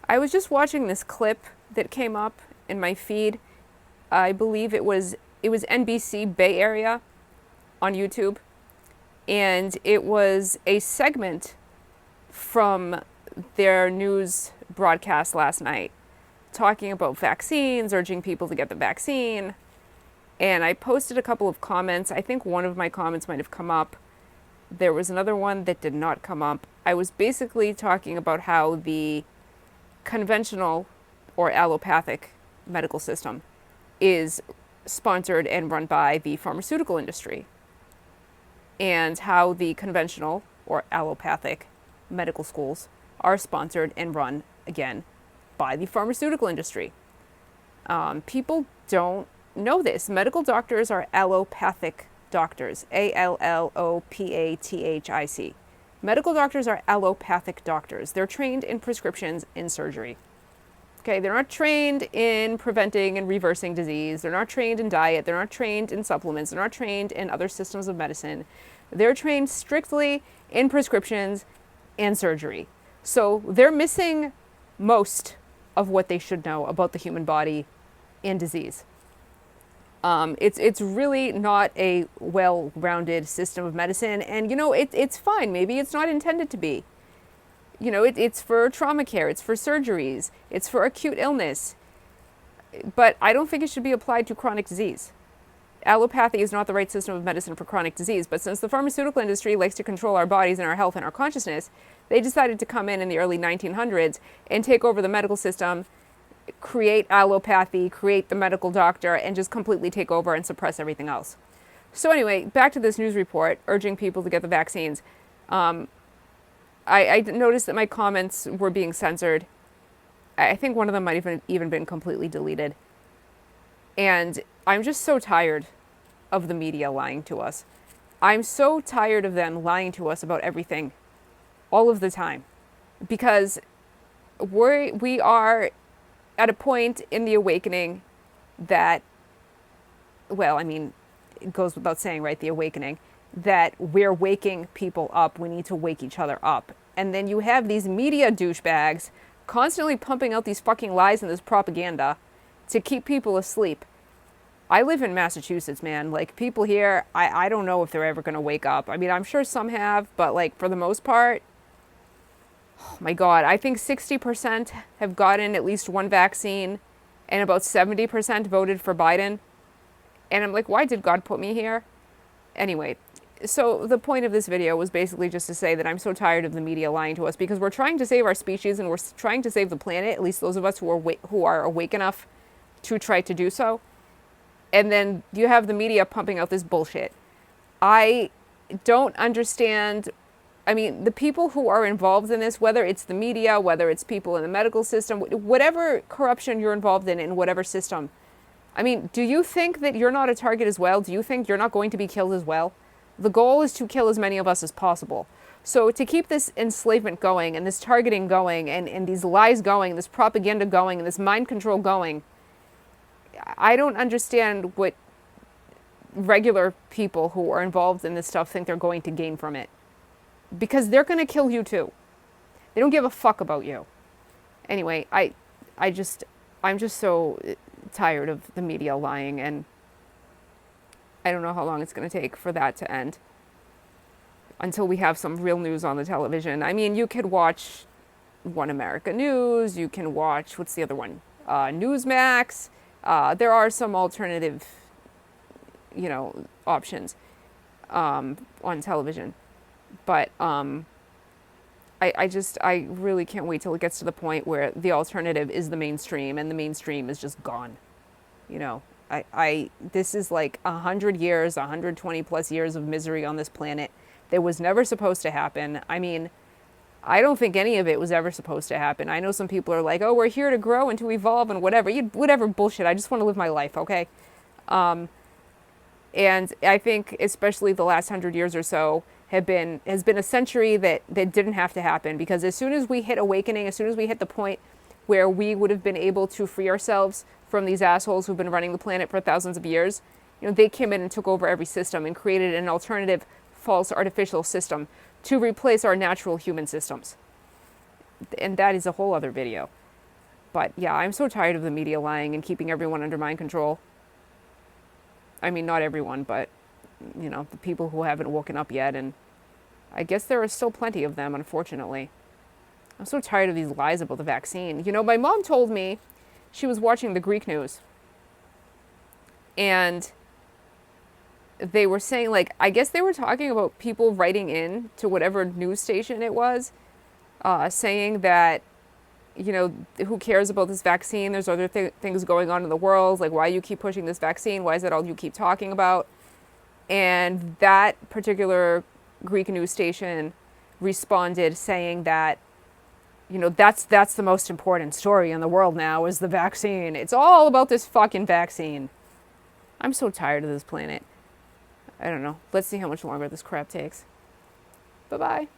I was just watching this clip that came up in my feed. I believe it was NBC Bay Area on YouTube, and it was a segment from their news broadcast last night talking about vaccines, urging people to get the vaccine. And I posted a couple of comments. I think one of my comments might have come up. There was another one that did not come up. I was basically talking about how the conventional or allopathic medical system is sponsored and run by the pharmaceutical industry, and how the conventional or allopathic medical schools are sponsored and run, again, by the pharmaceutical industry. People don't know this. Medical doctors are allopathic doctors, ALLOPATHIC. Medical doctors are allopathic doctors. They're trained in prescriptions in surgery. Okay, they're not trained in preventing and reversing disease. They're not trained in diet. They're not trained in supplements. They're not trained in other systems of medicine. They're trained strictly in prescriptions and surgery. So they're missing most of what they should know about the human body and disease. It's really not a well-rounded system of medicine, and it's fine. Maybe it's not intended to be. It's for trauma care, it's for surgeries, it's for acute illness, but I don't think it should be applied to chronic disease. Allopathy is not the right system of medicine for chronic disease, but since the pharmaceutical industry likes to control our bodies and our health and our consciousness, they decided to come in the early 1900s and take over the medical system, create allopathy, create the medical doctor, and just completely take over and suppress everything else. So anyway, back to this news report urging people to get the vaccines. I noticed that my comments were being censored. I think one of them might have even been completely deleted. And I'm just so tired of the media lying to us. I'm so tired of them lying to us about everything all of the time. Because we are at a point in the awakening that, well, I mean, it goes without saying, right? The awakening, that we're waking people up. We need to wake each other up. And then you have these media douchebags constantly pumping out these fucking lies and this propaganda to keep people asleep. I live in Massachusetts, man. Like, people here, I don't know if they're ever going to wake up. I mean, I'm sure some have, but like, for the most part, oh my God, I think 60% have gotten at least one vaccine and about 70% voted for Biden. And I'm like, why did God put me here? Anyway, so the point of this video was basically just to say that I'm so tired of the media lying to us, because we're trying to save our species and we're trying to save the planet, at least those of us who are awake enough to try to do so. And then you have the media pumping out this bullshit. I don't understand. I mean, the people who are involved in this, whether it's the media, whether it's people in the medical system, whatever corruption you're involved in whatever system, I mean, do you think that you're not a target as well? Do you think you're not going to be killed as well? The goal is to kill as many of us as possible. So to keep this enslavement going and this targeting going and these lies going, this propaganda going and this mind control going, I don't understand what regular people who are involved in this stuff think they're going to gain from it. Because they're going to kill you too. They don't give a fuck about you. Anyway, I'm just so tired of the media lying, and I don't know how long it's going to take for that to end until we have some real news on the television. I mean, you could watch One America News, you can watch, what's the other one? Newsmax. There are some alternative, options on television. But I really can't wait till it gets to the point where the alternative is the mainstream and the mainstream is just gone. This is like 100 years, 120 plus years of misery on this planet that was never supposed to happen. I mean, I don't think any of it was ever supposed to happen. I know some people are like, oh, we're here to grow and to evolve and whatever. Whatever bullshit. I just want to live my life, okay? And I think especially the last 100 years or so has been a century that didn't have to happen, because as soon as we hit awakening, as soon as we hit the point where we would have been able to free ourselves from these assholes who've been running the planet for thousands of years, they came in and took over every system and created an alternative, false, artificial system to replace our natural human systems. And that is a whole other video. But yeah, I'm so tired of the media lying and keeping everyone under mind control. I mean, not everyone, but, the people who haven't woken up yet. And I guess there are still plenty of them, unfortunately. I'm so tired of these lies about the vaccine. My mom told me she was watching the Greek news. And they were saying, like, I guess they were talking about people writing in to whatever news station it was, saying that, who cares about this vaccine? There's other things going on in the world. Like, why you keep pushing this vaccine? Why is that all you keep talking about? And that particular Greek news station responded saying that, that's the most important story in the world now is the vaccine. It's all about this fucking vaccine. I'm so tired of this planet. I don't know. Let's see how much longer this crap takes. Bye-bye.